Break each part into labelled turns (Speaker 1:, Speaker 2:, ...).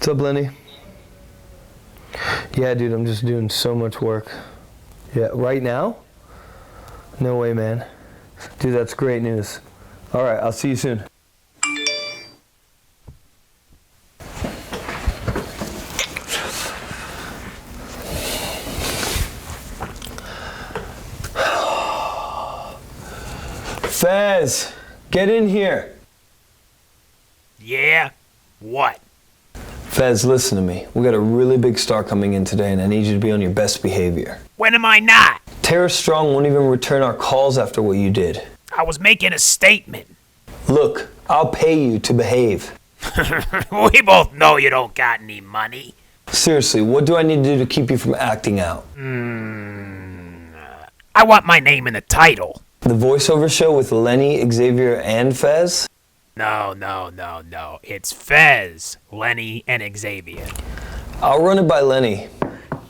Speaker 1: What's up, Lenny? Yeah, dude, I'm just doing so much work. Yeah, right now? No way, man. Dude, that's great news. All right, I'll see you soon. Fez, get in here.
Speaker 2: Yeah? What?
Speaker 1: Fez, listen to me. We got a really big star coming in today, and I need you to be on your best behavior.
Speaker 2: When am I not?
Speaker 1: Tara Strong won't even return our calls after what you did.
Speaker 2: I was making a statement.
Speaker 1: Look, I'll pay you to behave.
Speaker 2: We both know you don't got any money.
Speaker 1: Seriously, what do I need to do to keep you from acting out?
Speaker 2: I want my name in the title.
Speaker 1: The voiceover show with Lenny, Xavier, and Fez?
Speaker 2: No. It's Fez, Lenny, and Xavier.
Speaker 1: I'll run it by Lenny.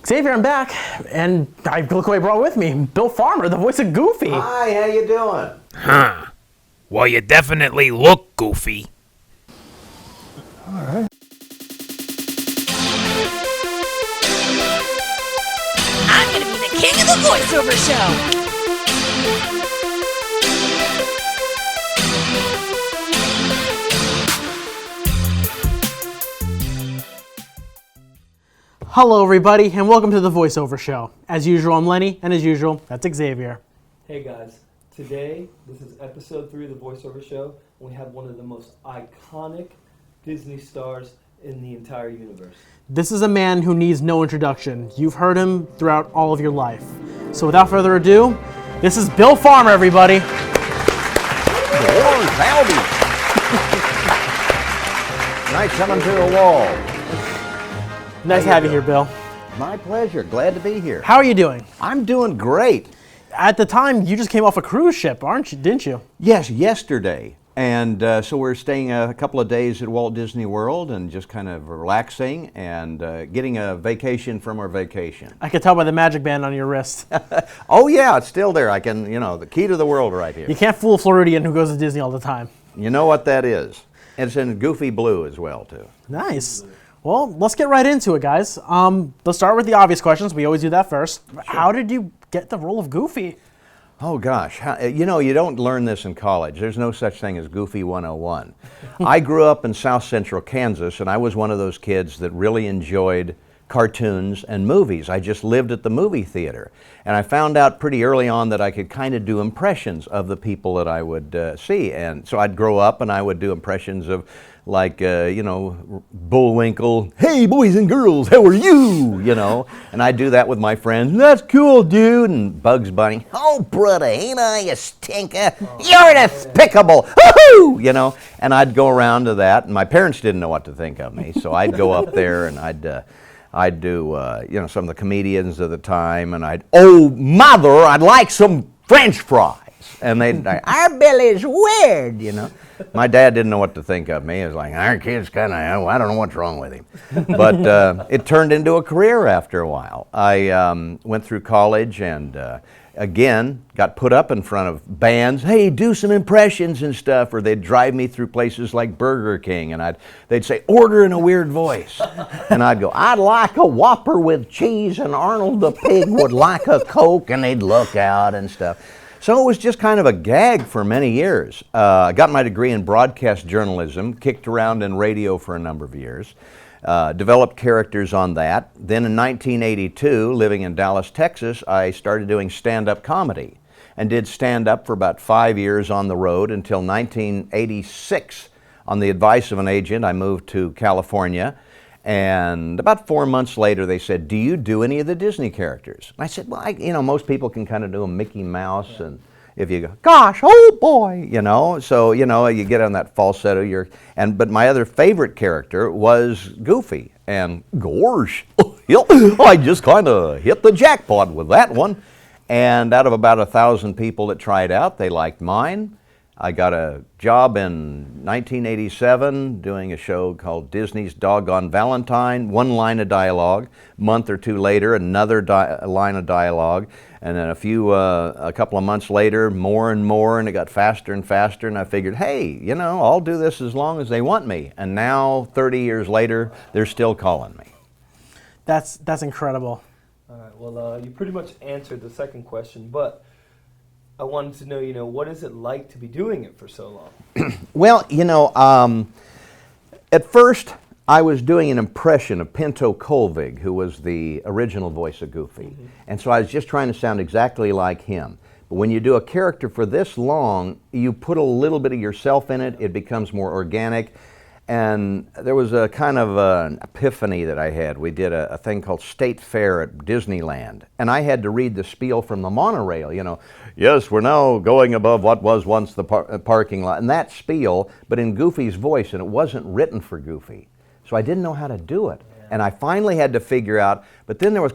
Speaker 3: Xavier, I'm back, and look who I brought with me. Bill Farmer, the voice of Goofy.
Speaker 4: Hi, how you doing?
Speaker 2: Huh. Well, you definitely look goofy.
Speaker 1: All right.
Speaker 5: I'm gonna be the king of the voiceover show.
Speaker 3: Hello, everybody, and welcome to the voiceover show. As usual, I'm Lenny, and as usual, that's Xavier.
Speaker 1: Hey guys, today this is episode 3 of the voiceover show. And we have one of the most iconic Disney stars in the entire universe.
Speaker 3: This is a man who needs no introduction. You've heard him throughout all of your life. So without further ado, this is Bill Farmer, everybody.
Speaker 4: Lord, howdy. Nice coming to the wall.
Speaker 3: Nice to have you here, Bill.
Speaker 4: My pleasure. Glad to be here.
Speaker 3: How are you doing?
Speaker 4: I'm doing great.
Speaker 3: At the time, you just came off a cruise ship, didn't you?
Speaker 4: Yes, yesterday. And so we're staying a couple of days at Walt Disney World and just kind of relaxing and getting a vacation from our vacation.
Speaker 3: I could tell by the magic band on your wrist.
Speaker 4: Oh, yeah, it's still there. I can, the key to the world right here.
Speaker 3: You can't fool a Floridian who goes to Disney all the time.
Speaker 4: You know what that is. It's in goofy blue as well, too.
Speaker 3: Nice. Well, let's get right into it, guys. Let's start with the obvious questions. We always do that first. Sure. How did you get the role of Goofy?
Speaker 4: Oh, gosh. You don't learn this in college. There's no such thing as Goofy 101. I grew up in South Central Kansas, and I was one of those kids that really enjoyed cartoons and movies. I just lived at the movie theater. And I found out pretty early on that I could kind of do impressions of the people that I would see. And so I'd grow up and I would do impressions of Bullwinkle, hey boys and girls, how are you? And I'd do that with my friends. That's cool, dude. And Bugs Bunny, oh brother, ain't I a stinker? You're despicable, woohoo! And I'd go around to that. And my parents didn't know what to think of me, so I'd go up there and I'd do some of the comedians of the time, and oh mother, I'd like some French fries. And they'd like, our Billy's weird, My dad didn't know what to think of me. He was like, our kid's kind of, I don't know what's wrong with him. But it turned into a career after a while. I went through college and, again, got put up in front of bands. Hey, do some impressions and stuff. Or they'd drive me through places like Burger King, and they'd say, order in a weird voice. And I'd go, I'd like a Whopper with cheese, and Arnold the pig would like a Coke, and they'd look out and stuff. So it was just kind of a gag for many years. I got my degree in broadcast journalism, kicked around in radio for a number of years, developed characters on that. Then in 1982, living in Dallas, Texas, I started doing stand-up comedy and did stand-up for about 5 years on the road until 1986. On the advice of an agent, I moved to California. And about 4 months later, they said, do you do any of the Disney characters? And I said, well, most people can kind of do a Mickey Mouse. And if you go, gosh, oh boy, so, you get on that falsetto. But my other favorite character was Goofy. And gosh, I just kind of hit the jackpot with that one. And out of about 1,000 people that tried out, they liked mine. I got a job in 1987 doing a show called Disney's Doggone Valentine, one line of dialogue. A month or two later, another line of dialogue. And then a couple of months later, more and more, and it got faster and faster. And I figured, hey, I'll do this as long as they want me. And now, 30 years later, they're still calling me.
Speaker 3: That's incredible.
Speaker 1: All right. Well, you pretty much answered the second question, but I wanted to know, what is it like to be doing it for so long?
Speaker 4: Well, at first I was doing an impression of Pinto Colvig, who was the original voice of Goofy. Mm-hmm. And so I was just trying to sound exactly like him. But when you do a character for this long, you put a little bit of yourself in it, it becomes more organic. And there was a kind of an epiphany that I had. We did a thing called State Fair at Disneyland, and I had to read the spiel from the monorail, yes, we're now going above what was once the parking lot, and that spiel, but in Goofy's voice, and it wasn't written for Goofy. So I didn't know how to do it. Yeah. And I finally had to figure out, but then there was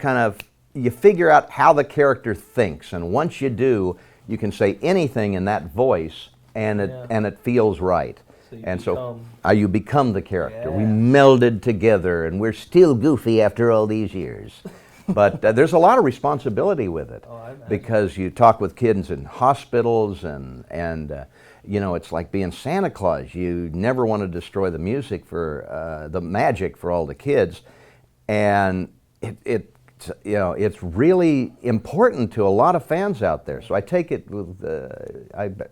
Speaker 4: you figure out how the character thinks, and once you do, you can say anything in that voice, and it feels right. You become the character. Yeah. We melded together, and we're still Goofy after all these years. But there's a lot of responsibility with it, because you talk with kids in hospitals, and it's like being Santa Claus. You never want to destroy the music for the magic for all the kids, and it's really important to a lot of fans out there. So I take it with,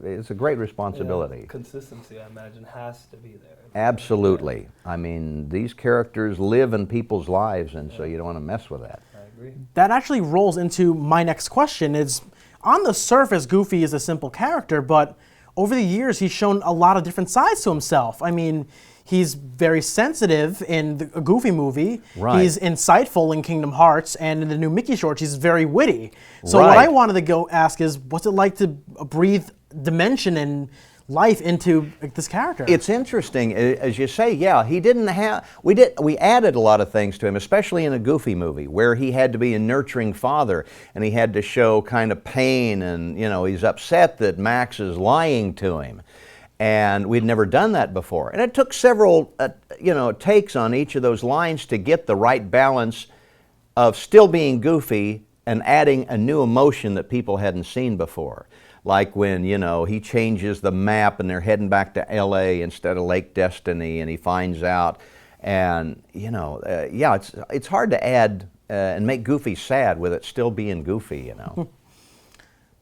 Speaker 4: it's a great responsibility.
Speaker 1: Consistency, I imagine, has to be there.
Speaker 4: Absolutely. I mean, these characters live in people's lives, and so you don't want to mess with that.
Speaker 1: I agree.
Speaker 3: That actually rolls into my next question. Is on the surface, Goofy is a simple character, but over the years, he's shown a lot of different sides to himself. I mean, he's very sensitive in a Goofy movie.
Speaker 4: Right.
Speaker 3: He's insightful in Kingdom Hearts, and in the new Mickey shorts, he's very witty. So what I wanted to go ask is, what's it like to breathe dimension and life into this character?
Speaker 4: It's interesting, as you say. Yeah, he didn't have. We added a lot of things to him, especially in a Goofy movie, where he had to be a nurturing father, and he had to show kind of pain, and he's upset that Max is lying to him. And we'd never done that before. And it took several, takes on each of those lines to get the right balance of still being Goofy and adding a new emotion that people hadn't seen before. Like when, he changes the map and they're heading back to L.A. instead of Lake Destiny, and he finds out. And, it's hard to add and make Goofy sad with it still being Goofy,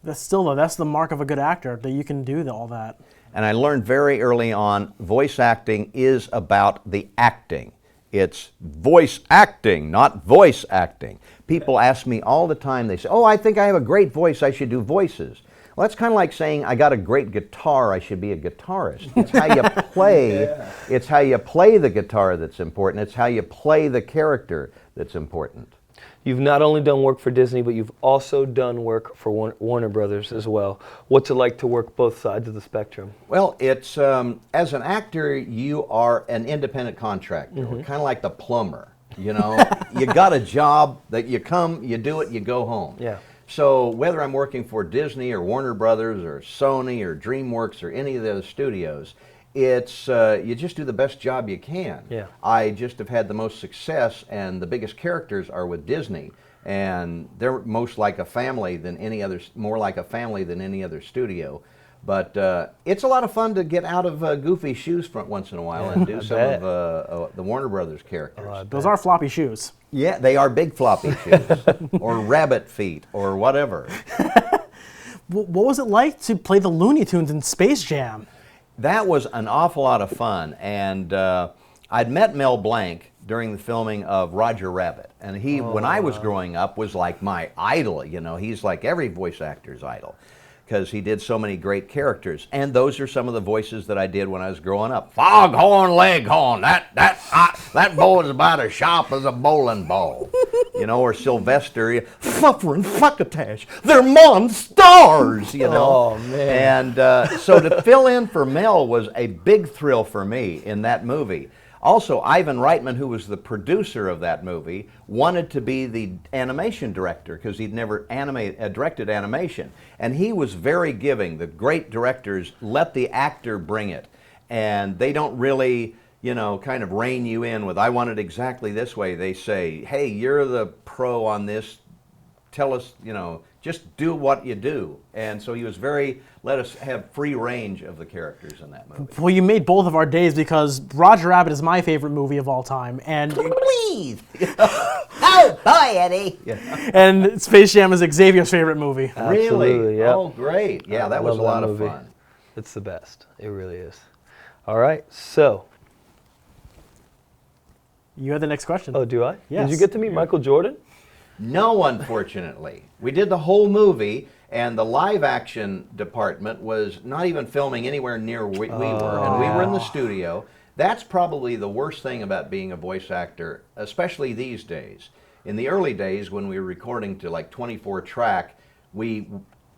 Speaker 3: That's the mark of a good actor, that you can do all that.
Speaker 4: And I learned very early on, voice acting is about the acting. It's voice acting, not voice acting. People ask me all the time, they say, oh, I think I have a great voice, I should do voices. Well, that's kind of like saying, I got a great guitar, I should be a guitarist. It's how you play, It's how you play the guitar that's important. It's how you play the character that's important.
Speaker 1: You've not only done work for Disney, but you've also done work for Warner Brothers as well. What's it like to work both sides of the spectrum?
Speaker 4: Well, it's as an actor, you are an independent contractor, kind of like the plumber. You got a job that you come, you do it, you go home.
Speaker 1: Yeah.
Speaker 4: So whether I'm working for Disney or Warner Brothers or Sony or DreamWorks or any of those studios, it's you just do the best job you can.
Speaker 1: Yeah.
Speaker 4: I just have had the most success, and the biggest characters are with Disney, and they're most like a family than any other, more like a family than any other studio. But it's a lot of fun to get out of Goofy's shoes once in a while and do some of the Warner Brothers characters.
Speaker 3: Those are floppy shoes.
Speaker 4: Yeah, they are big floppy shoes, or rabbit feet, or whatever.
Speaker 3: What was it like to play the Looney Tunes in Space Jam?
Speaker 4: That was an awful lot of fun, and I'd met Mel Blanc during the filming of Roger Rabbit, and he, when I was growing up, was like my idol. He's like every voice actor's idol, because he did so many great characters, and those are some of the voices that I did when I was growing up. Foghorn, Leghorn, that bow is about as sharp as a bowling ball. Or Sylvester, Fluffer and Fuckatash, they're monsters,
Speaker 1: Oh, man.
Speaker 4: And so to fill in for Mel was a big thrill for me in that movie. Also, Ivan Reitman, who was the producer of that movie, wanted to be the animation director because he'd never directed animation. And he was very giving. The great directors let the actor bring it. And they don't really, kind of rein you in with, I want it exactly this way. They say, hey, you're the pro on this. Tell us, just do what you do. And so he was let us have free range of the characters in that movie.
Speaker 3: Well, you made both of our days because Roger Rabbit is my favorite movie of all time. And
Speaker 4: Please! Oh, boy, Eddie!
Speaker 3: and Space Jam is Xavier's favorite movie.
Speaker 4: Really?
Speaker 6: Absolutely, yep.
Speaker 4: Oh, great. Yeah, that was a
Speaker 6: Love
Speaker 4: lot
Speaker 6: that
Speaker 4: of
Speaker 6: movie.
Speaker 4: fun.
Speaker 6: It's the best. It really is. All right, so.
Speaker 3: You had the next question.
Speaker 6: Oh, do I?
Speaker 3: Yes.
Speaker 6: Did you get to meet Michael Jordan?
Speaker 4: No, unfortunately. We did the whole movie, and the live action department was not even filming anywhere near we were, and we were in the studio. That's probably the worst thing about being a voice actor, especially these days. In the early days, when we were recording to like 24 track, we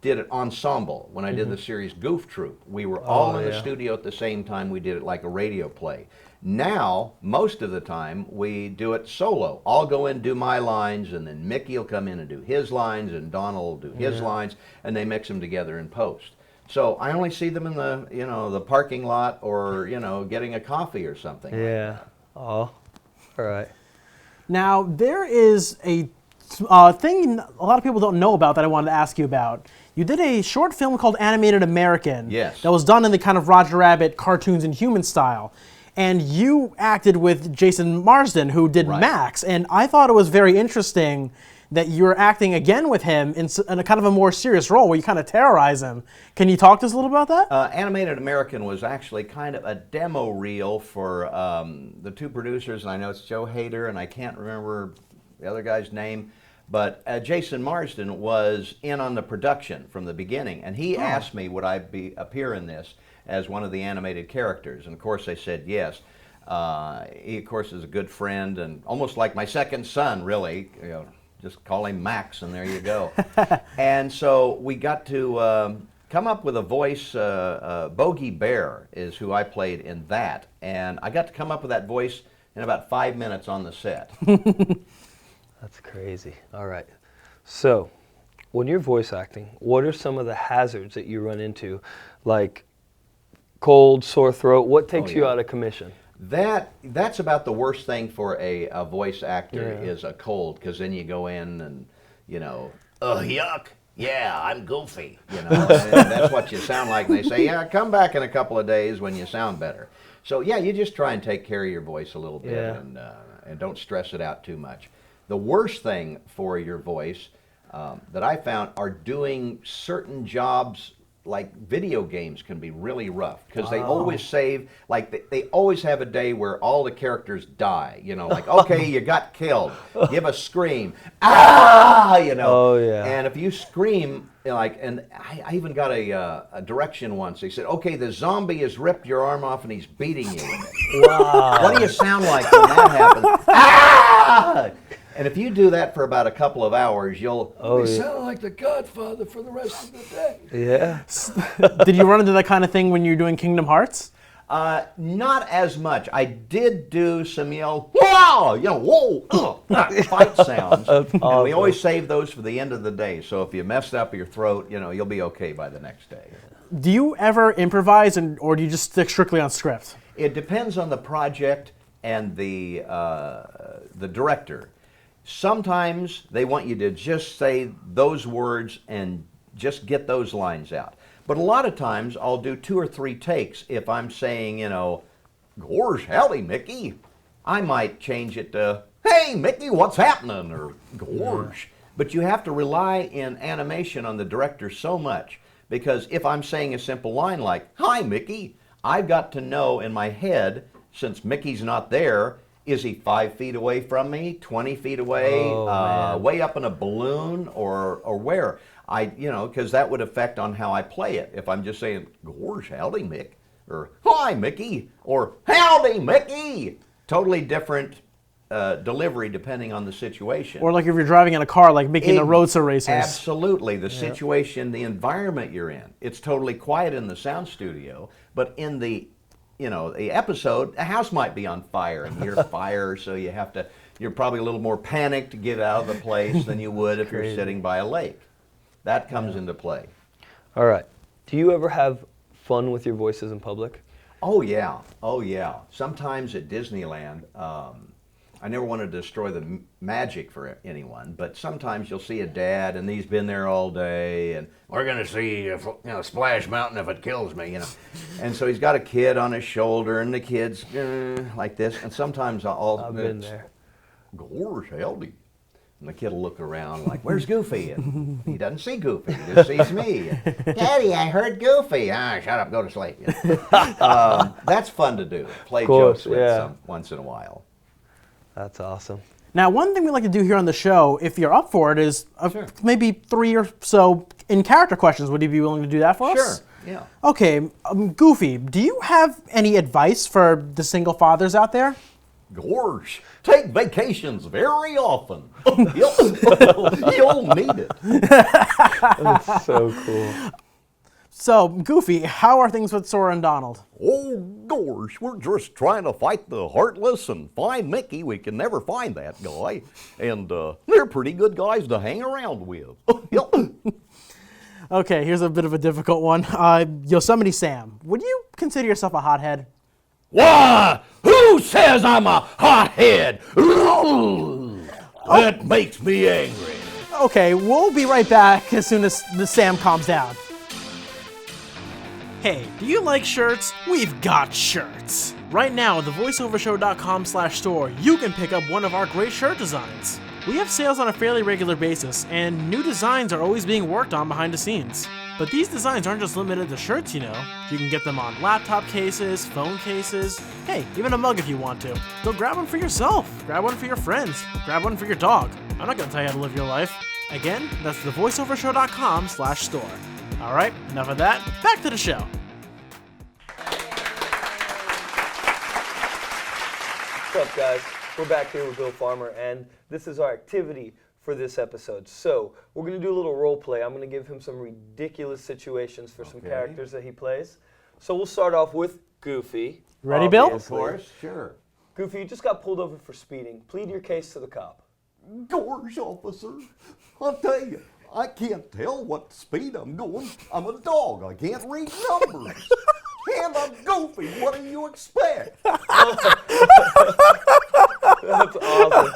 Speaker 4: did it ensemble. When I did the series Goof Troop, we were all in the studio at the same time. We did it like a radio play. Now, most of the time, we do it solo. I'll go in, do my lines, and then Mickey will come in and do his lines, and Donald will do his lines, and they mix them together in post. So I only see them in the, the parking lot or, getting a coffee or something.
Speaker 6: Yeah. Oh, all right.
Speaker 3: Now, there is a thing a lot of people don't know about that I wanted to ask you about. You did a short film called Animated American.
Speaker 4: Yes.
Speaker 3: That was done in the kind of Roger Rabbit cartoons and human style. And you acted with Jason Marsden, who did Max. And I thought it was very interesting that you're acting again with him in a kind of a more serious role where you kind of terrorize him. Can you talk to us a little about that?
Speaker 4: Animated American was actually kind of a demo reel for the two producers, and I know it's Joe Hader, and I can't remember the other guy's name, but Jason Marsden was in on the production from the beginning, and he asked me would I appear in this as one of the animated characters, and of course I said yes. He, of course, is a good friend and almost like my second son, really. Just call him Max, and there you go. And so we got to come up with a voice. Bogey Bear is who I played in that, and I got to come up with that voice in about 5 minutes on the set.
Speaker 6: That's crazy. All right. So, when you're voice acting, what are some of the hazards that you run into, like cold, sore throat? What takes you out of commission?
Speaker 4: That's about the worst thing for a voice actor is a cold, because then you go in and, yuck, yeah, I'm goofy, and that's what you sound like. And they say, yeah, come back in a couple of days when you sound better. So, yeah, you just try and take care of your voice a little bit and don't stress it out too much. The worst thing for your voice that I found are doing certain jobs. Like video games can be really rough because they always save, like they always have a day where all the characters die, like, okay, you got killed, give a scream,
Speaker 6: Oh, yeah.
Speaker 4: And if you scream, and I even got a direction once. They said, okay, the zombie has ripped your arm off and he's beating you with it. Wow. What do you sound like when that happens? Ah! And if you do that for about a couple of hours, you'll sound like the Godfather for the rest of the day.
Speaker 6: Yeah.
Speaker 3: Did you run into that kind of thing when you were doing Kingdom Hearts?
Speaker 4: Not as much. I did do some fight sounds. And we always save those for the end of the day. So if you messed up your throat, you'll be okay by the next day.
Speaker 3: Do you ever improvise, or do you just stick strictly on script?
Speaker 4: It depends on the project and the director. Sometimes they want you to just say those words and just get those lines out. But a lot of times I'll do 2 or 3 takes. If I'm saying, gosh, howdy, Mickey, I might change it to, hey, Mickey, what's happening? Or, gosh. But you have to rely in animation on the director so much, because if I'm saying a simple line like, hi, Mickey, I've got to know in my head, since Mickey's not there, is he 5 feet away from me, 20 feet away, way up in a balloon, or where? Because that would affect on how I play it. If I'm just saying, gosh, howdy, Mick, or hi, Mickey, or howdy, Mickey. Totally different delivery depending on the situation.
Speaker 3: Or like if you're driving in a car, like making the Roadster Racers.
Speaker 4: Absolutely. The situation, the environment you're in. It's totally quiet in the sound studio, but in the the episode, a house might be on fire and you hear fire, so you're probably a little more panicked to get out of the place than you would if you're sitting by a lake. That comes into play.
Speaker 6: All right. Do you ever have fun with your voices in public?
Speaker 4: Oh yeah. Sometimes at Disneyland, I never want to destroy the magic for anyone, but sometimes you'll see a dad and he's been there all day, and we're going to see Splash Mountain if it kills me, And so he's got a kid on his shoulder, and the kid's like this, and sometimes
Speaker 6: I've been there.
Speaker 4: Gosh, howdy. And the kid will look around like, where's Goofy? And he doesn't see Goofy, he just sees me. Daddy, I heard Goofy. Shut up, go to sleep. That's fun to do, play jokes with once in a while.
Speaker 6: That's awesome.
Speaker 3: Now, one thing we like to do here on the show, if you're up for it, is maybe 3 or so in-character questions. Would you be willing to do that for us?
Speaker 4: Sure, yeah.
Speaker 3: Okay, Goofy, do you have any advice for the single fathers out there?
Speaker 4: Gosh, take vacations very often. You'll need it.
Speaker 6: That's so cool.
Speaker 3: So, Goofy, how are things with Sora and Donald?
Speaker 4: Oh, gosh, we're just trying to fight the Heartless and find Mickey. We can never find that guy. And they're pretty good guys to hang around with.
Speaker 3: Okay, here's a bit of a difficult one. Yosemite Sam, would you consider yourself a hothead?
Speaker 4: Why? Who says I'm a hothead? That makes me angry.
Speaker 3: Okay, we'll be right back as soon as the Sam calms down. Hey, do you like shirts? We've got shirts. Right now at thevoiceovershow.com/store, you can pick up one of our great shirt designs. We have sales on a fairly regular basis, and new designs are always being worked on behind the scenes. But these designs aren't just limited to shirts, You can get them on laptop cases, phone cases, hey, even a mug if you want to. Go grab one for yourself, grab one for your friends, grab one for your dog. I'm not gonna tell you how to live your life. Again, that's thevoiceovershow.com/store. All right, enough of that. Back to the show.
Speaker 6: What's up, guys? We're back here with Bill Farmer, and this is our activity for this episode. So we're going to do a little role play. I'm going to give him some ridiculous situations for some characters that he plays. So we'll start off with Goofy.
Speaker 3: Ready, Bill?
Speaker 4: Of course, sure.
Speaker 6: Goofy, you just got pulled over for speeding. Plead your case to the cop.
Speaker 7: Gosh, officer, I'll tell you, I can't tell what speed I'm going. I'm a dog. I can't read numbers. And I'm Goofy. What do you expect?
Speaker 6: That's awesome.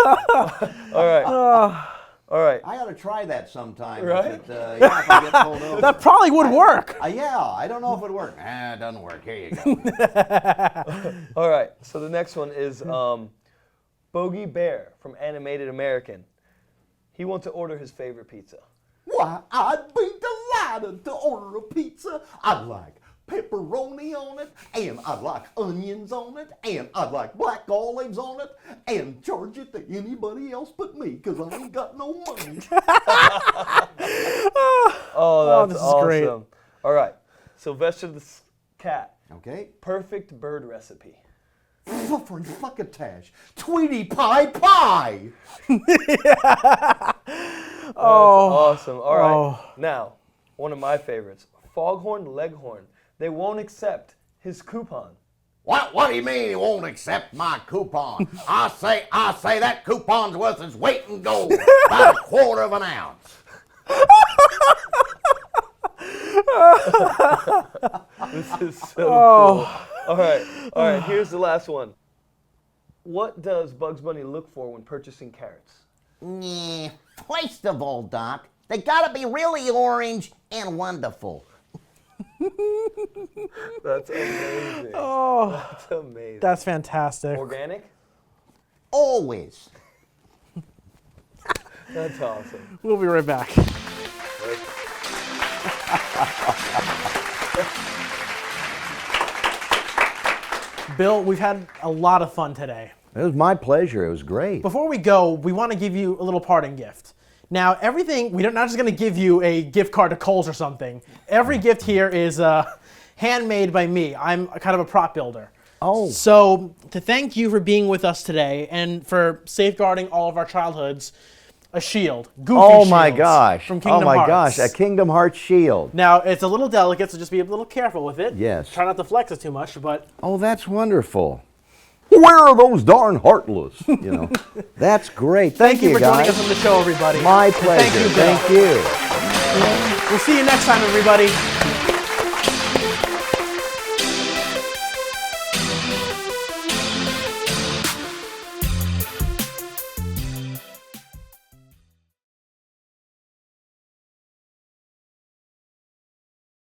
Speaker 6: All right. All right.
Speaker 4: I ought to try that sometime.
Speaker 6: Right?
Speaker 4: If if I get pulled over.
Speaker 3: That probably would work.
Speaker 4: Yeah, I don't know if it would work. It doesn't work. Here you go.
Speaker 6: All right. So the next one is Bogey Bear from Animated American. He wants to order his favorite pizza.
Speaker 7: Why, I'd be delighted to order a pizza. I'd like pepperoni on it, and I'd like onions on it, and I'd like black olives on it, and charge it to anybody else but me, because I ain't got no money.
Speaker 6: Oh, that's
Speaker 3: this is great.
Speaker 6: awesome. All right. Sylvester the cat.
Speaker 4: Okay.
Speaker 6: Perfect bird recipe.
Speaker 7: Fuckatash, Tweety Pie Pie.
Speaker 6: That's awesome. All right. Now, one of my favorites, Foghorn Leghorn. They won't accept his coupon.
Speaker 4: What do you mean he won't accept my coupon? I say that coupon's worth its weight in gold, about 1/4 of an ounce.
Speaker 6: This is so cool. All right, here's the last one. What does Bugs Bunny look for when purchasing carrots?
Speaker 8: First of all, Doc, they gotta be really orange and wonderful.
Speaker 6: That's amazing. That's amazing.
Speaker 3: That's fantastic.
Speaker 6: Organic?
Speaker 8: Always.
Speaker 6: That's awesome.
Speaker 3: We'll be right back. Bill, we've had a lot of fun today.
Speaker 4: It was my pleasure. It was great.
Speaker 3: Before we go, we want to give you a little parting gift. Now, we're not just going to give you a gift card to Kohl's or something. Every gift here is handmade by me. I'm kind of a prop builder.
Speaker 4: Oh.
Speaker 3: So, to thank you for being with us today and for safeguarding all of our childhoods, a shield. Goofy
Speaker 4: Oh my
Speaker 3: shields
Speaker 4: gosh.
Speaker 3: From Kingdom
Speaker 4: Oh my
Speaker 3: Hearts.
Speaker 4: gosh, a Kingdom Hearts shield.
Speaker 3: Now, it's a little delicate, so just be a little careful with it.
Speaker 4: Yes.
Speaker 3: Try not to flex it too much, but...
Speaker 4: Oh, that's wonderful. Where are those darn heartless? You know, that's great. Thank you,
Speaker 3: for
Speaker 4: guys.
Speaker 3: joining us on the show, everybody.
Speaker 4: My pleasure.
Speaker 3: Thank you, Bill.
Speaker 4: Thank you.
Speaker 3: We'll see you next time, everybody.